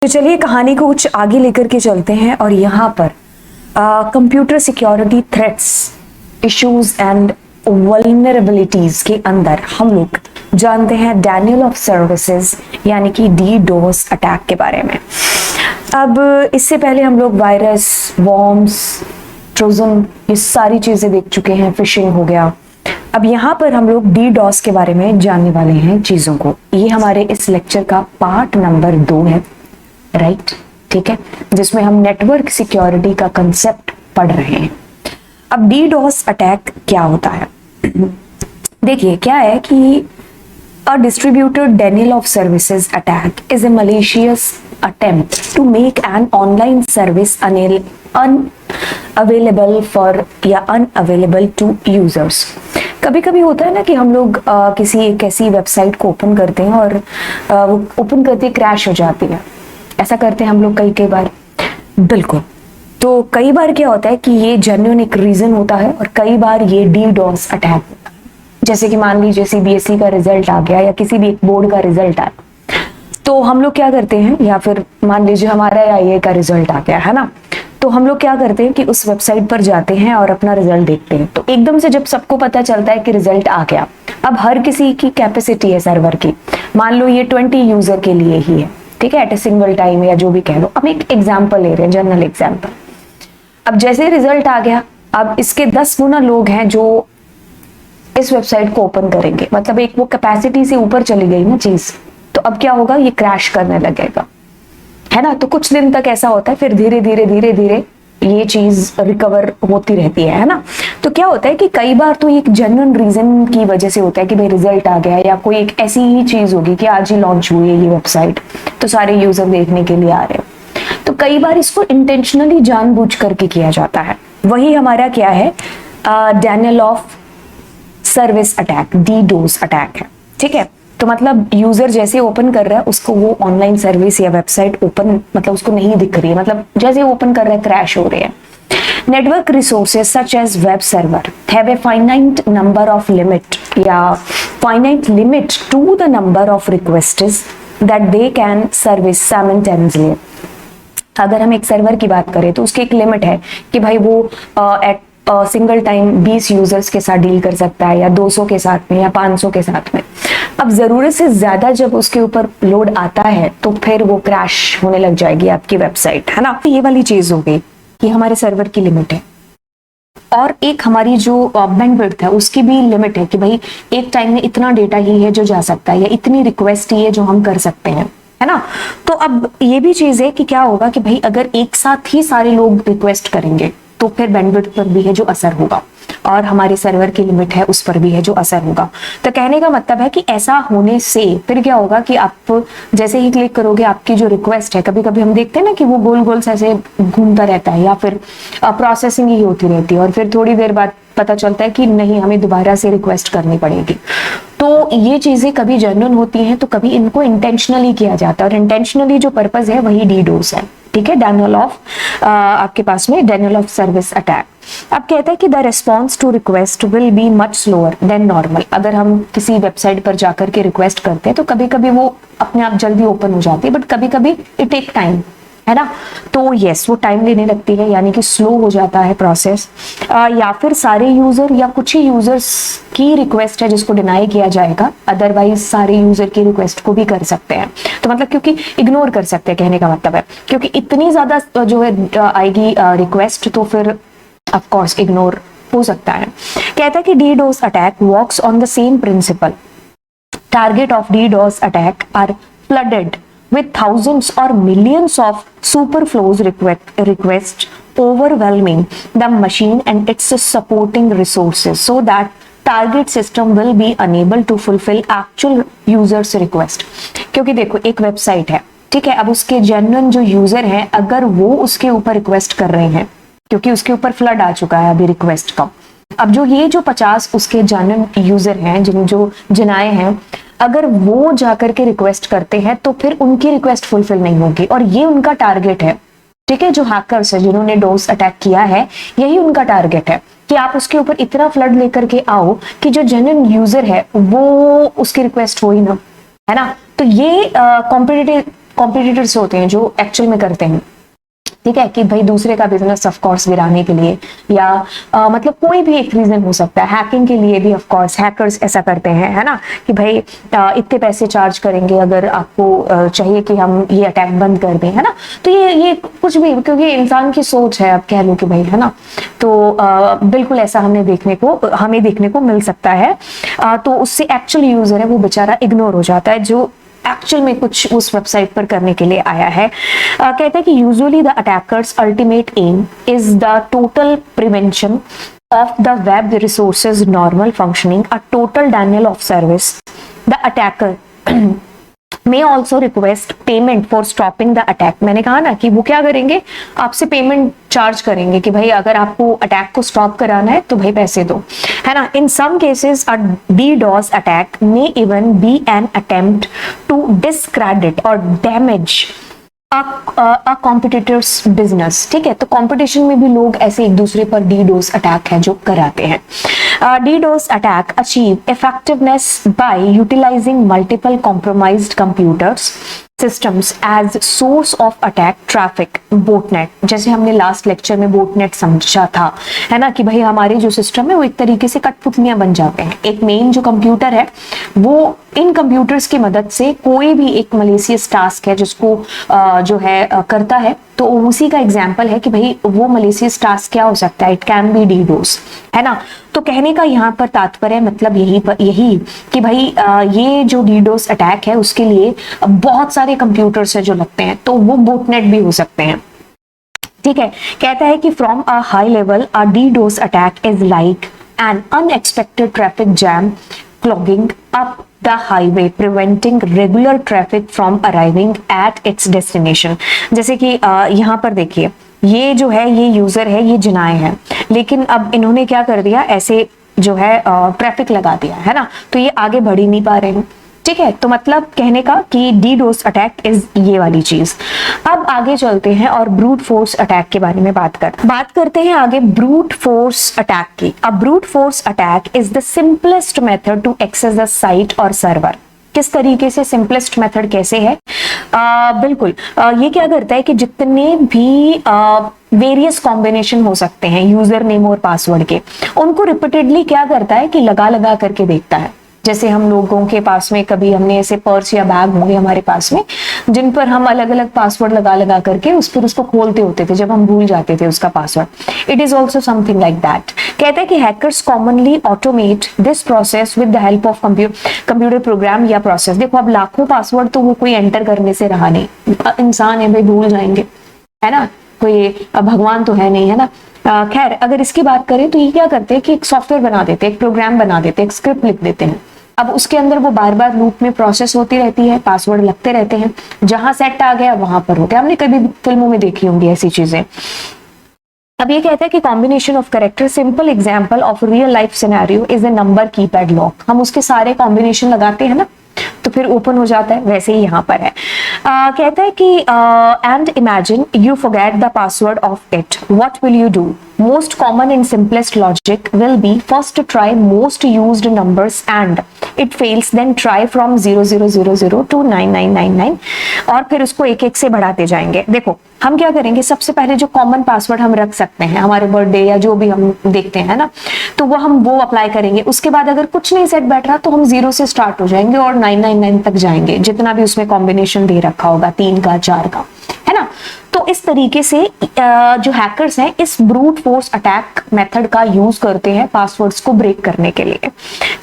तो चलिए कहानी को कुछ आगे लेकर के चलते हैं और यहाँ पर computer security threats, issues and vulnerabilities के अंदर हम लोग जानते हैं डैनियल ऑफ सर्विसेज यानी कि डीडोस अटैक के बारे में। अब इससे पहले हम लोग वायरस, वॉर्म्स, ट्रोजन, ये सारी चीजें देख चुके हैं, फिशिंग हो गया। अब यहाँ पर हम लोग डीडोस के बारे में जानने वाले हैं चीजों को। ये हमारे इस लेक्चर का पार्ट नंबर 2 है, राइट? ठीक है, जिसमें हम नेटवर्क सिक्योरिटी का कंसेप्ट पढ़ रहे हैं। अब डीडोस अटैक क्या होता है? देखिए क्या है कि a distributed denial of services attack is a malicious attempt to make an online service unavailable for या unavailable to users। कभी कभी होता है ना कि हम लोग किसी एक ऐसी वेबसाइट को ओपन करते हैं और वो ओपन करते क्रैश हो जाती है। ऐसा करते हैं हम लोग कई बार, बिल्कुल। तो कई बार क्या होता है कि ये जेन्युइन एक रीजन होता है और कई बार ये डीडोस अटैक, जैसे कि मान लीजिए सीबीएसई का रिजल्ट आ गया या किसी भी एक बोर्ड का रिजल्ट आया, तो हम लोग क्या करते हैं, या फिर मान लीजिए हमारा आईए का रिजल्ट आ गया है ना, तो हम लोग क्या करते हैं कि उस वेबसाइट पर जाते हैं और अपना रिजल्ट देखते हैं। तो एकदम से जब सबको पता चलता है कि रिजल्ट आ गया, अब हर किसी की कैपेसिटी है सर्वर की, मान लो ये 20 यूजर के लिए ही है, ठीक है, एट ए सिंगल टाइम या जो भी कह लो। अब एक एग्जाम्पल ले रहे हैं, जनरल एग्जाम्पल। अब जैसे रिजल्ट आ गया, अब इसके 10 गुना लोग हैं जो इस वेबसाइट को ओपन करेंगे, मतलब एक वो कैपेसिटी से ऊपर चली गई ना चीज, तो अब क्या होगा, ये क्रैश करने लगेगा, है ना। तो कुछ दिन तक ऐसा होता है, फिर धीरे धीरे ये चीज रिकवर होती रहती है ना। तो क्या होता है कि कई बार तो एक जेन्युइन रीजन की वजह से होता है कि भाई रिजल्ट आ गया, या कोई एक ऐसी ही चीज होगी कि आज ही लॉन्च हुई है ये वेबसाइट, तो सारे यूजर देखने के लिए आ रहे हैं। तो कई बार इसको इंटेंशनली जानबूझ करके किया जाता है। वही हमारा क्या है, Daniel of service attack, DDoS attack है, ठीक है। तो मतलब यूजर जैसे ओपन कर रहा है, उसको वो ऑनलाइन सर्विस या वेबसाइट ओपन, मतलब उसको नहीं दिख रही है, मतलब जैसे ओपन कर रहा है क्रैश हो रहे हैं। Network resources such as web server have a finite number of limit या finite limit to the number of requests that they can service simultaneously. अगर हम एक सर्वर की बात करें तो उसकी एक लिमिट है कि भाई वो एट सिंगल टाइम 20 यूजर्स के साथ डील कर सकता है, या 200 के साथ में, या 500 के साथ में। अब जरूरत से ज्यादा जब उसके ऊपर लोड आता है तो फिर वो क्रैश होने लग जाएगी आपकी वेबसाइट, है ना। ये वाली चीज हो गई कि हमारे सर्वर की लिमिट है, और एक हमारी जो बैंडविड्थ है उसकी भी लिमिट है कि भाई एक टाइम में इतना डेटा ही है जो जा सकता है, या इतनी रिक्वेस्ट ही है जो हम कर सकते हैं, है ना। तो अब ये भी चीज है कि क्या होगा कि भाई अगर एक साथ ही सारे लोग रिक्वेस्ट करेंगे तो फिर बैंडविड्थ पर भी है जो असर होगा, और हमारे सर्वर की लिमिट है उस पर भी है जो असर होगा। तो कहने का मतलब है कि ऐसा होने से फिर क्या होगा कि आप जैसे ही क्लिक करोगे, आपकी जो रिक्वेस्ट है, कभी कभी हम देखते हैं ना कि वो गोल गोल से ऐसे घूमता रहता है, या फिर प्रोसेसिंग ही होती रहती है, और फिर थोड़ी देर बाद पता चलता है कि नहीं, हमें दोबारा से रिक्वेस्ट करनी पड़ेगी। तो ये चीजें कभी जेन्युइन होती हैं, तो कभी इनको इंटेंशनली किया जाता है, और इंटेंशनली जो पर्पस है वही डीडोस है, ठीक है। डैनियल ऑफ आपके पास में डैनियल ऑफ सर्विस अटैक। अब कहता है कि the response to request will be much slower than normal. अगर हम किसी वेबसाइट पर जाकर के रिक्वेस्ट करते हैं तो कभी कभी वो अपने आप जल्दी ओपन हो जाती है, बट कभी कभी इट टेक टाइम, है ना। तो यस, वो टाइम लेने लगती है, यानी कि स्लो हो जाता है प्रोसेस, या फिर सारे यूजर या कुछ ही यूजर्स की रिक्वेस्ट है जिसको डिनाई किया जाएगा, अदरवाइज सारे यूजर की रिक्वेस्ट को भी कर सकते हैं। तो मतलब क्योंकि इग्नोर कर सकते हैं, कहने का मतलब है, क्योंकि इतनी ज्यादा जो है आएगी रिक्वेस्ट, तो फिर ऑफ कोर्स इग्नोर हो सकता है। कहता है कि DDoS attack works on the same principle. Target of DDoS attack are flooded with thousands or millions of superflows requests overwhelming the machine and its supporting resources so that target system will be unable to fulfill actual users request। क्योंकि देखो एक website है, ठीक है, अब उसके genuine जो user हैं, अगर वो उसके ऊपर रिक्वेस्ट कर रहे हैं, क्योंकि उसके ऊपर फ्लड आ चुका है अभी रिक्वेस्ट का, अब जो ये जो 50 उसके जेन्युइन यूजर हैं, जो जनाए हैं, अगर वो जाकर के रिक्वेस्ट करते हैं तो फिर उनकी रिक्वेस्ट फुलफिल नहीं होगी, और ये उनका टारगेट है, ठीक है। जो हैकर्स है, जिन्होंने डोस अटैक किया है, यही उनका टारगेट है कि आप उसके ऊपर इतना फ्लड लेकर के आओ कि जो जेन्युइन यूजर है वो उसकी रिक्वेस्ट हो ही ना, है ना। तो ये कॉम्पिटिटर्स होते हैं जो एक्चुअल में करते हैं, ठीक है, कि भाई दूसरे का बिजनेस ऑफ कोर्स गिराने के लिए, या मतलब कोई भी एक रीजन हो सकता है, हैकिंग के लिए भी ऑफ कोर्स हैकर्स ऐसा करते हैं, है ना, कि भाई इतने पैसे चार्ज करेंगे अगर आपको चाहिए कि हम ये अटैक बंद कर दें, है ना। तो ये कुछ भी, क्योंकि इंसान की सोच है, आप कह लो कि भाई, है ना। तो बिल्कुल ऐसा हमें देखने को मिल सकता है। तो उससे एक्चुअल यूजर है वो बेचारा इग्नोर हो जाता है, जो एक्चुअल में कुछ उस वेबसाइट पर करने के लिए आया है। कहते हैं कि usually the attackers ultimate aim is the total prevention of the web resources normal functioning, a total denial of service. The attacker may also request payment for stopping the attack. मैंने कहा ना कि वो क्या करेंगे, आपसे पेमेंट चार्ज करेंगे कि भाई अगर आपको अटैक को स्टॉप कराना है तो भाई पैसे दो, है ना। In some cases a DDoS attack may even be an attempt to discredit or damage a competitor's business, ठीक है। तो कंपटीशन में भी लोग ऐसे एक दूसरे पर DDoS अटैक है जो कराते हैं। DDoS attack achieve effectiveness by utilizing multiple compromised computers systems as source of attack traffic, botnet, जैसे हमने लास्ट लेक्चर में botnet समझा था, है ना, कि भाई हमारे जो सिस्टम है वो एक तरीके से कठपुतलियां बन जाते हैं। एक मेन जो कंप्यूटर है वो इन कंप्यूटर्स की मदद से कोई भी एक मलेशियस टास्क है जिसको जो है करता है, तो उसी का एग्जाम्पल है कि भाई वो मलेशियस टास्क क्या हो सकता है, इट कैन बी DDoS, है ना। तो कहने का यहाँ पर तात्पर्य मतलब यही कि भाई ये जो DDoS अटैक है उसके लिए बहुत सारे कंप्यूटर्स है जो लगते हैं, तो वो बोटनेट भी हो सकते हैं, ठीक है। कहता है कि from a high level a DDoS attack is like an unexpected traffic jam clogging up the highway, preventing regular traffic from arriving at its destination. जैसे कि यहाँ पर देखिए, ये जो है ये यूजर है, ये जिनाए है, लेकिन अब इन्होंने क्या कर दिया, ऐसे जो है ट्रैफिक लगा दिया, है ना, तो ये आगे बढ़ ही नहीं पा रहे हैं, ठीक है। तो मतलब कहने का कि DDoS अटैक इज ये वाली चीज। अब आगे चलते हैं और ब्रूट फोर्स अटैक के बारे में बात करते हैं आगे ब्रूट फोर्स अटैक की। अब brute force attack is the simplest method to access the site और सर्वर। किस तरीके से सिंपलेस्ट मेथड कैसे है, बिल्कुल ये क्या करता है कि जितने भी वेरियस कॉम्बिनेशन हो सकते हैं यूजर नेम और पासवर्ड के, उनको रिपीटेडली क्या करता है कि लगा करके देखता है। जैसे हम लोगों के पास में कभी हमने ऐसे पर्स या बैग होंगे हमारे पास में जिन पर हम अलग अलग पासवर्ड लगा करके उस पर उसको खोलते होते थे जब हम भूल जाते थे उसका password. It is also something like that. कहते हैं कि hackers commonly automate this process with the help of computer program या प्रोसेस। देखो अब लाखों पासवर्ड तो वो कोई एंटर करने से रहा नहीं, इंसान है भाई, भूल जाएंगे, है ना, कोई भगवान तो है नहीं, है ना। खैर अगर इसकी बात करें तो ये क्या करते हैं कि एक सॉफ्टवेयर बना देते हैं, एक प्रोग्राम बना देते हैं, एक स्क्रिप्ट लिख देते हैं। अब उसके अंदर वो बार बार लूप में प्रोसेस होती रहती है, पासवर्ड लगते रहते हैं, जहां सेट आ गया वहां पर हो गया। हमने कभी फिल्मों में देखी होंगी ऐसी चीजें। अब ये कहता है कि combination of character, simple example of real life scenario is a number keypad lock. हम उसके सारे कॉम्बिनेशन लगाते हैं ना तो फिर ओपन हो जाता है, वैसे ही यहाँ पर है। कहता है कि and imagine you forget the password of it, what will you do? Most common and simplest logic will be first to try most used numbers and it fails, then try from 0000 to 9999 और फिर उसको एक एक से बढ़ाते जाएंगे। देखो हम क्या करेंगे, सबसे पहले जो कॉमन पासवर्ड हम रख सकते हैं हमारे बर्थडे या जो भी हम देखते हैं ना, तो वो अप्लाई करेंगे। उसके बाद अगर कुछ नहीं सेट बैठ रहा तो हम 0 से स्टार्ट हो जाएंगे और 999 तक जाएंगे, जितना भी उसमें कॉम्बिनेशन दे रखा होगा, 3 का 4 का, है ना। तो इस तरीके से जो हैकर्स हैं इस ब्रूट फोर्स अटैक मेथड का यूज करते हैं पासवर्ड्स को ब्रेक करने के लिए,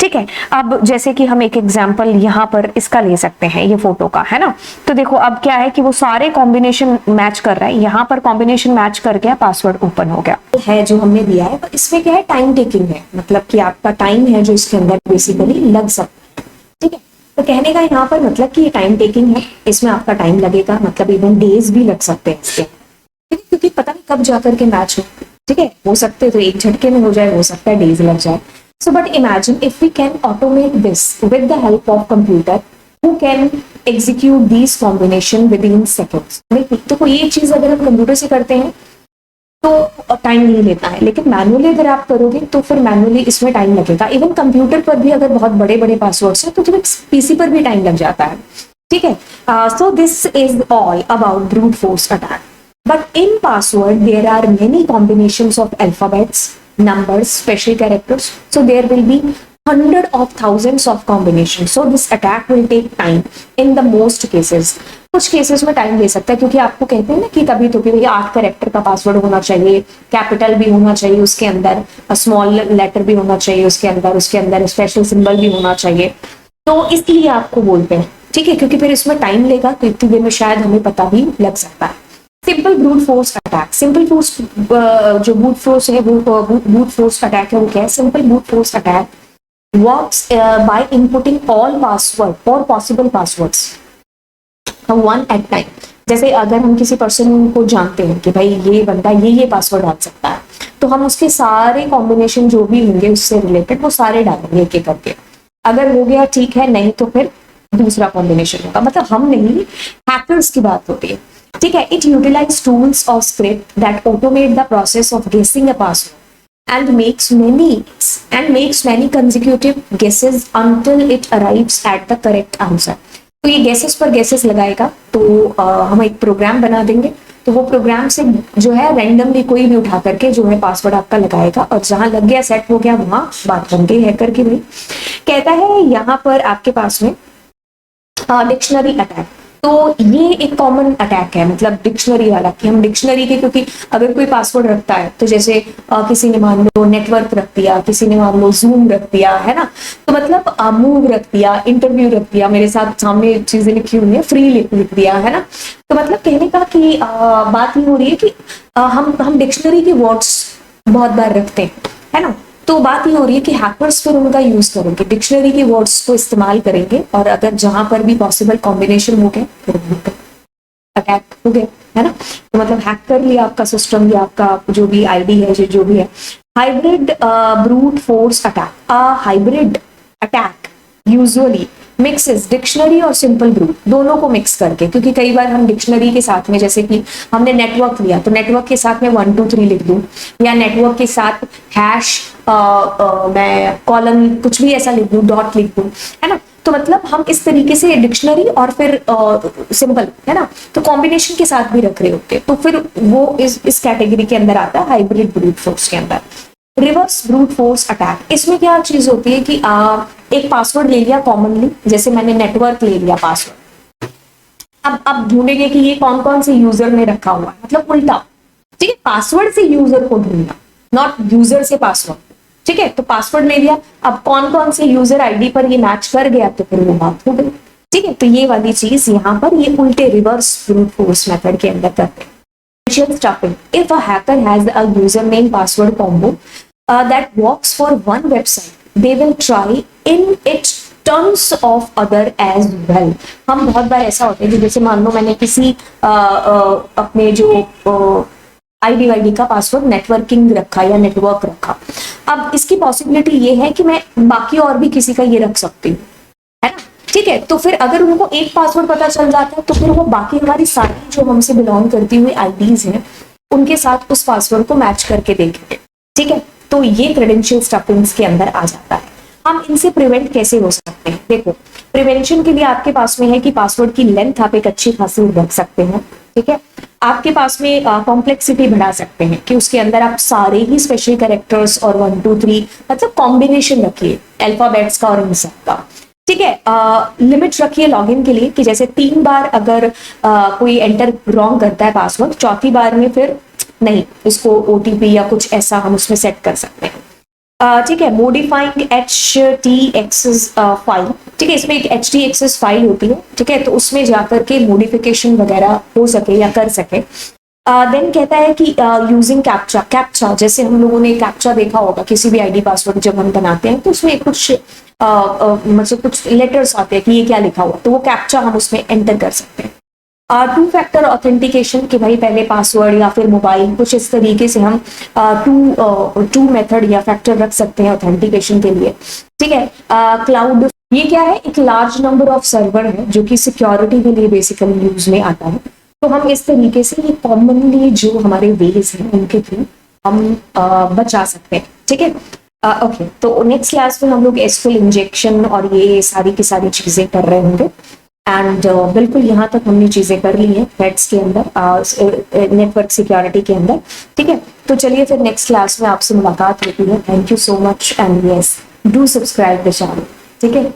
ठीक है। अब जैसे कि हम एक एग्जांपल यहाँ पर इसका ले सकते हैं, ये फोटो का, है ना। तो देखो अब क्या है कि वो सारे कॉम्बिनेशन मैच कर रहा है, यहाँ पर कॉम्बिनेशन मैच कर गया, पासवर्ड ओपन हो गया है जो हमने दिया है। तो इसमें क्या है, टाइम टेकिंग है, मतलब कि आपका टाइम है जो इसके अंदर बेसिकली लग सकता है, ठीक है। तो कहने का यहाँ पर मतलब कि ये टाइम टेकिंग है, इसमें आपका टाइम लगेगा, मतलब इवन डेज भी लग सकते हैं इसके, ठीक है, क्योंकि पता नहीं कब जाकर के मैच हो, ठीक है। हो सकते तो एक झटके में हो जाए, हो सकता है डेज लग जाए। So but imagine if we can automate this with the help of computer who can execute this combination within seconds. तो ये चीज अगर हम कंप्यूटर से करते हैं तो टाइम नहीं लेता है, लेकिन मैनुअली अगर आप करोगे तो फिर मैनुअली इसमें टाइम लगेगा। इवन कंप्यूटर पर भी अगर बहुत बड़े बड़े पासवर्ड्स हैं तो तुम्हें पीसी पर भी टाइम लग जाता है, ठीक है. So this is all about brute force attack. But in password there are many combinations of alphabets, numbers, special characters. So there will be hundred of thousands of combinations. So this attack will take time in the most cases. कुछ cases में time ले सकता है, क्योंकि आपको कहते हैं ना कि कभी तो कि भैया 8 कैरेक्टर का पासवर्ड होना चाहिए, कैपिटल भी होना चाहिए उसके अंदर, स्मॉल लेटर भी होना चाहिए उसके अंदर स्पेशल सिंबल भी होना चाहिए. तो इसलिए आपको बोलते हैं, ठीक है, क्योंकि फिर इसमें टाइम लेगा, तो इतनी देर में शायद हमें पता भी लग सकता है. Simple brute force attack. Simple force जो ब्रूट फोर्स है, वो ब्रूट फोर्स अटैक है, वो क्या है? Simple brute force attack works by inputting all password और possible passwords one at time. जैसे अगर हम किसी पर्सन को जानते हैं कि भाई ये बंदा ये पासवर्ड डाल सकता है, तो हम उसके सारे कॉम्बिनेशन जो भी होंगे उससे रिलेटेड वो सारे डालेंगे एक एक करके. अगर हो गया ठीक है, नहीं तो फिर दूसरा कॉम्बिनेशन होगा. मतलब हम नहीं, हैकर्स की बात होती है, ठीक है. इट यूटिलाइज टूल्स और script that automate the process of guessing a password and makes many consecutive guesses until it arrives at the correct answer. तो ये गेसेस पर गेसेस लगाएगा, तो हम एक प्रोग्राम बना देंगे, तो वो प्रोग्राम से जो है रैंडमली कोई भी उठा करके जो है पासवर्ड आपका लगाएगा, और जहां लग गया, सेट हो गया, वहां बात बन गई हैकर की भी. कहता है यहाँ पर आपके पास में डिक्शनरी अटैक. तो ये एक कॉमन अटैक है, मतलब डिक्शनरी वाला, कि हम डिक्शनरी के, क्योंकि अगर कोई पासवर्ड रखता है तो जैसे किसी ने मान लो नेटवर्क रख दिया, किसी ने मान लो जूम रख दिया, है ना, तो मतलब मूव रख दिया, इंटरव्यू रख दिया, मेरे साथ सामने चीजें लिखी हुई है, फ्री लिख दिया, है ना. तो मतलब कहने का कि बात ये हो रही है कि हम डिक्शनरी के वर्ड्स बहुत बार रखते हैं, है ना. तो बात ये हो रही है कि हैकर्स फिर उनका यूज करेंगे, डिक्शनरी के वर्ड्स को इस्तेमाल करेंगे, और अगर जहां पर भी पॉसिबल कॉम्बिनेशन हो गए फिर अटैक हो गया, है ना. तो मतलब हैक कर लिया आपका सिस्टम या आपका जो भी आईडी है, जो भी है. Hybrid brute force attack. Hybrid attack usually mixes dictionary और सिंपल ब्रूट, दोनों को मिक्स करके, क्योंकि कई बार हम डिक्शनरी के साथ में, जैसे कि हमने नेटवर्क लिया तो नेटवर्क के साथ में 1 2 3 लिख दूं, या नेटवर्क के साथ हैश मैं कॉलन कुछ भी ऐसा लिख दूं, डॉट लिख दूं, है ना. तो मतलब हम इस तरीके से डिक्शनरी और फिर सिंपल, है ना, तो कॉम्बिनेशन के साथ भी रख रहे होते हैं, तो फिर वो इस कैटेगरी के अंदर आता है, हाइब्रिड ब्रूट फोर्स के अंदर. Reverse brute force attack. इसमें क्या चीज होती है कि एक पासवर्ड ले लिया कॉमनली, जैसे मैंने नेटवर्क ले लिया पासवर्ड, अब ढूंढेंगे कि ये कौन कौन से यूजर ने रखा हुआ है, मतलब उल्टा, ठीक है, पासवर्ड से यूजर को ढूंढना, नॉट यूजर से पासवर्ड, ठीक है. तो पासवर्ड ले लिया, अब कौन कौन से यूजर आईडी पर ये मैच कर गया, तो फिर वो बात हो गई, ठीक है. तो ये वाली चीज यहाँ पर ये उल्टे रिवर्स ब्रूट फोर्स मेथड के अंदर करते हैं. Stuffing. If a hacker has a username password combo that works for one website, they will try in it tons of other as well. हम बहुत बार ऐसा होता है कि जैसे मान लो मैंने किसी अपने जो आईडी वाईडी का पासवर्ड नेटवर्किंग रखा या नेटवर्क रखा, अब इसकी पॉसिबिलिटी ये है कि मैं बाकी और भी किसी का ये रख सकती हूँ, है ना, ठीक है. तो फिर अगर उनको एक पासवर्ड पता चल जाता है, तो फिर वो बाकी हमारी सारी जो हमसे बिलोंग करती हुई आईडीज हैं उनके साथ उस पासवर्ड को मैच करके देखेंगे, ठीक है. तो ये क्रेडेंशियल स्टफिंग्स के अंदर आ जाता है. हम इनसे प्रिवेंट कैसे हो सकते हैं? देखो, प्रिवेंशन के लिए आपके पास में है कि पासवर्ड की लेंथ आप एक अच्छी खासी रख सकते हैं, ठीक है. आपके पास में कॉम्प्लेक्सिटी बढ़ा सकते हैं कि उसके अंदर आप सारे ही स्पेशल कैरेक्टर्स और 1 2 3 मतलब कॉम्बिनेशन रखिए अल्फाबेट्स का और इन सब का, ठीक है. लिमिट रखिए लॉगिन के लिए कि जैसे 3 बार अगर कोई एंटर रॉन्ग करता है पासवर्ड, चौथी बार में फिर नहीं, इसको ओटीपी या कुछ ऐसा हम उसमें सेट कर सकते हैं, ठीक है. मॉडिफाइंग HTXS फाइल, ठीक है, इसमें एक HTXS फाइल होती है, ठीक है, तो उसमें जाकर के मॉडिफिकेशन वगैरह हो सके या कर सके. देन कहता है कि यूजिंग कैप्चा, जैसे हम लोगों ने कैप्चा देखा होगा किसी भी आईडी पासवर्ड जब हम बनाते हैं, तो उसमें कुछ मतलब कुछ लेटर्स आते हैं कि ये क्या लिखा हुआ, तो वो कैप्चा हम उसमें एंटर कर सकते हैं. 2 फैक्टर ऑथेंटिकेशन, कि भाई पहले पासवर्ड या फिर मोबाइल, कुछ इस तरीके से हम टू मेथड या फैक्टर रख सकते हैं ऑथेंटिकेशन के लिए, ठीक है. क्लाउड, ये क्या है, एक लार्ज नंबर ऑफ सर्वर है जो कि सिक्योरिटी के लिए बेसिकली यूज में आता है. तो हम इस तरीके से ये कॉमनली जो हमारे वेज हैं उनके थ्रू हम बचा सकते हैं, ठीक है. ओके, तो नेक्स्ट क्लास में हम लोग एसक्यूएल इंजेक्शन और ये सारी की सारी चीजें कर रहे होंगे. एंड बिल्कुल यहाँ तक हमने चीजें कर ली हैं थ्रेड्स के अंदर, नेटवर्क सिक्योरिटी के अंदर, ठीक है। तो चलिए फिर नेक्स्ट क्लास में आपसे मुलाकात होती है। Thank you so much and yes, do subscribe the channel, ठीक है।